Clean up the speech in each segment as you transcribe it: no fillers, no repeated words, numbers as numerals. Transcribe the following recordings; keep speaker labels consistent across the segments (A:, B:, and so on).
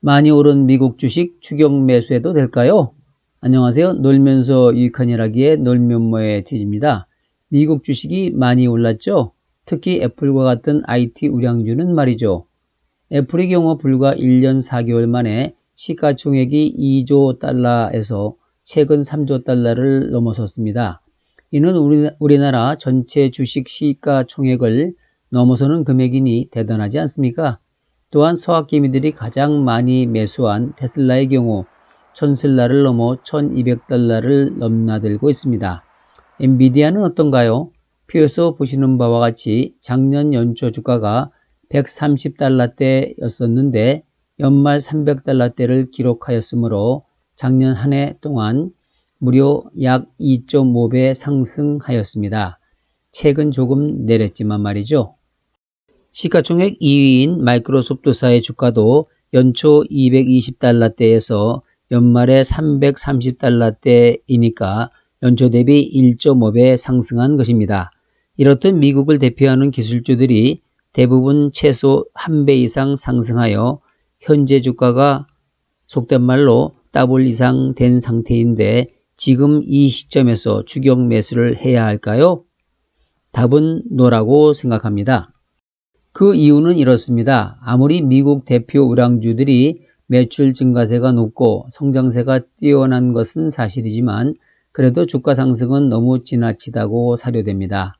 A: 많이 오른 미국 주식 추격 매수해도 될까요? 안녕하세요. 놀면서 유익한 일하기의 놀면뭐의 티즈입니다. 미국 주식이 많이 올랐죠? 특히 애플과 같은 IT 우량주는 말이죠. 애플의 경우 불과 1년 4개월 만에 시가총액이 2조 달러에서 최근 3조 달러를 넘어섰습니다. 이는 우리나라 전체 주식 시가총액을 넘어서는 금액이니 대단하지 않습니까? 또한 서학개미들이 가장 많이 매수한 테슬라의 경우 1000달러를 넘어 1200달러를 넘나들고 있습니다. 엔비디아는 어떤가요? 표에서 보시는 바와 같이 작년 연초 주가가 130달러대였었는데 연말 300달러대를 기록하였으므로 작년 한 해 동안 무려 약 2.5배 상승하였습니다. 최근 조금 내렸지만 말이죠. 시가총액 2위인 마이크로소프트사의 주가도 연초 220달러대에서 연말에 330달러대이니까 연초 대비 1.5배 상승한 것입니다. 이렇듯 미국을 대표하는 기술주들이 대부분 최소 1배 이상 상승하여 현재 주가가 속된 말로 더블 이상 된 상태인데 지금 이 시점에서 추격 매수를 해야 할까요? 답은 노라고 생각합니다. 그 이유는 이렇습니다. 아무리 미국 대표 우량주들이 매출 증가세가 높고 성장세가 뛰어난 것은 사실이지만 그래도 주가 상승은 너무 지나치다고 사료됩니다.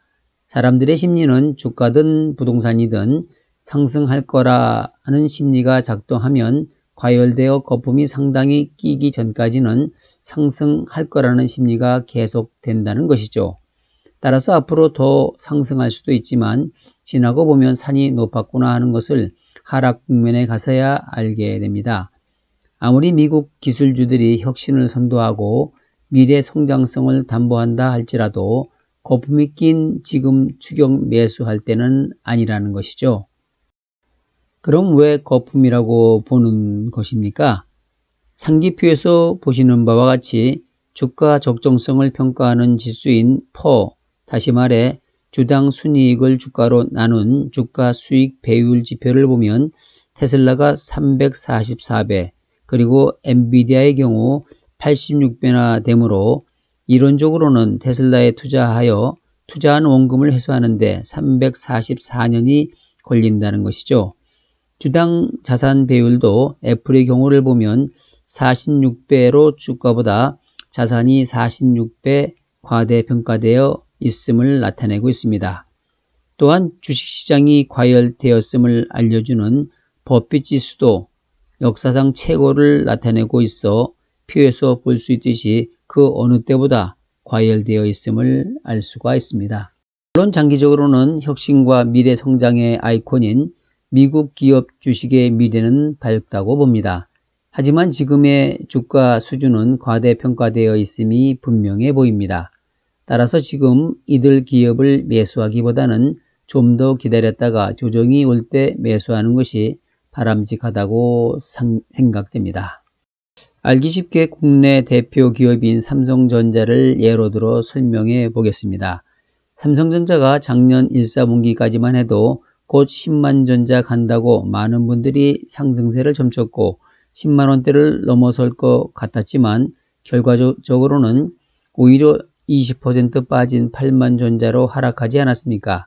A: 사람들의 심리는 주가든 부동산이든 상승할 거라는 심리가 작동하면 과열되어 거품이 상당히 끼기 전까지는 상승할 거라는 심리가 계속된다는 것이죠. 따라서 앞으로 더 상승할 수도 있지만 지나고 보면 산이 높았구나 하는 것을 하락 국면에 가서야 알게 됩니다. 아무리 미국 기술주들이 혁신을 선도하고 미래 성장성을 담보한다 할지라도 거품이 낀 지금 추격 매수할 때는 아니라는 것이죠. 그럼 왜 거품이라고 보는 것입니까? 상기표에서 보시는 바와 같이 주가 적정성을 평가하는 지수인 퍼, 다시 말해 주당 순이익을 주가로 나눈 주가 수익 배율 지표를 보면 테슬라가 344배, 그리고 엔비디아의 경우 86배나 되므로 이론적으로는 테슬라에 투자한 원금을 회수하는 데 344년이 걸린다는 것이죠. 주당 자산 배율도 애플의 경우를 보면 46배로 주가보다 자산이 46배 과대평가되어 있음을 나타내고 있습니다. 또한 주식시장이 과열되었음을 알려주는 버핏 지수도 역사상 최고를 나타내고 있어 표에서 볼 수 있듯이 그 어느 때보다 과열되어 있음을 알 수가 있습니다. 물론 장기적으로는 혁신과 미래 성장의 아이콘인 미국 기업 주식의 미래는 밝다고 봅니다. 하지만 지금의 주가 수준은 과대평가되어 있음이 분명해 보입니다. 따라서 지금 이들 기업을 매수하기보다는 좀 더 기다렸다가 조정이 올 때 매수하는 것이 바람직하다고 생각됩니다. 알기 쉽게 국내 대표 기업인 삼성전자를 예로 들어 설명해 보겠습니다. 삼성전자가 작년 1사분기까지만 해도 곧 10만 전자 간다고 많은 분들이 상승세를 점쳤고 10만원대를 넘어설 것 같았지만 결과적으로는 오히려 20% 빠진 8만 전자로 하락하지 않았습니까?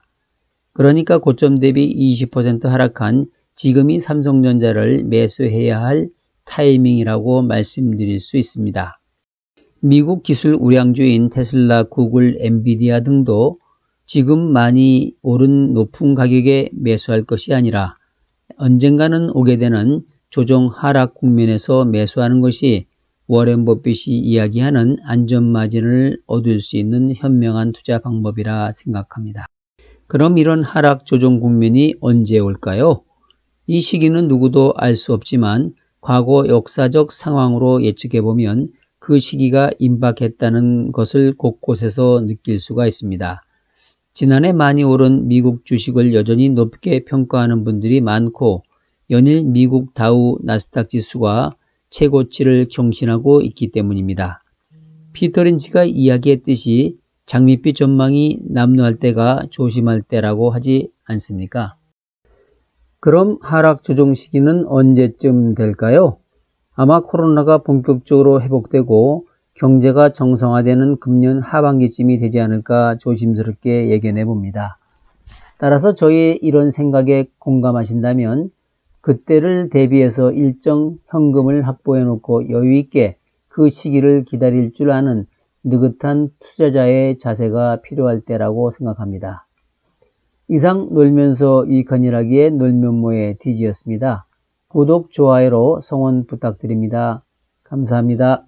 A: 그러니까 고점 대비 20% 하락한 지금이 삼성전자를 매수해야 할 타이밍이라고 말씀드릴 수 있습니다. 미국 기술 우량주인 테슬라, 구글, 엔비디아 등도 지금 많이 오른 높은 가격에 매수할 것이 아니라 언젠가는 오게 되는 조정 하락 국면에서 매수하는 것이 워렌 버핏이 이야기하는 안전마진을 얻을 수 있는 현명한 투자 방법이라 생각합니다. 그럼 이런 하락 조정 국면이 언제 올까요? 이 시기는 누구도 알 수 없지만 과거 역사적 상황으로 예측해보면 그 시기가 임박했다는 것을 곳곳에서 느낄 수가 있습니다. 지난해 많이 오른 미국 주식을 여전히 높게 평가하는 분들이 많고 연일 미국 다우 나스닥 지수가 최고치를 경신하고 있기 때문입니다. 피터 린치가 이야기했듯이 장밋빛 전망이 남루할 때가 조심할 때라고 하지 않습니까? 그럼 하락 조정 시기는 언제쯤 될까요? 아마 코로나가 본격적으로 회복되고 경제가 정상화되는 금년 하반기쯤이 되지 않을까 조심스럽게 예견해 봅니다. 따라서 저의 이런 생각에 공감하신다면 그때를 대비해서 일정 현금을 확보해 놓고 여유 있게 그 시기를 기다릴 줄 아는 느긋한 투자자의 자세가 필요할 때라고 생각합니다. 이상 놀면서 유익한 일하기의 놀면모의 DJ였습니다. 구독, 좋아요로 성원 부탁드립니다. 감사합니다.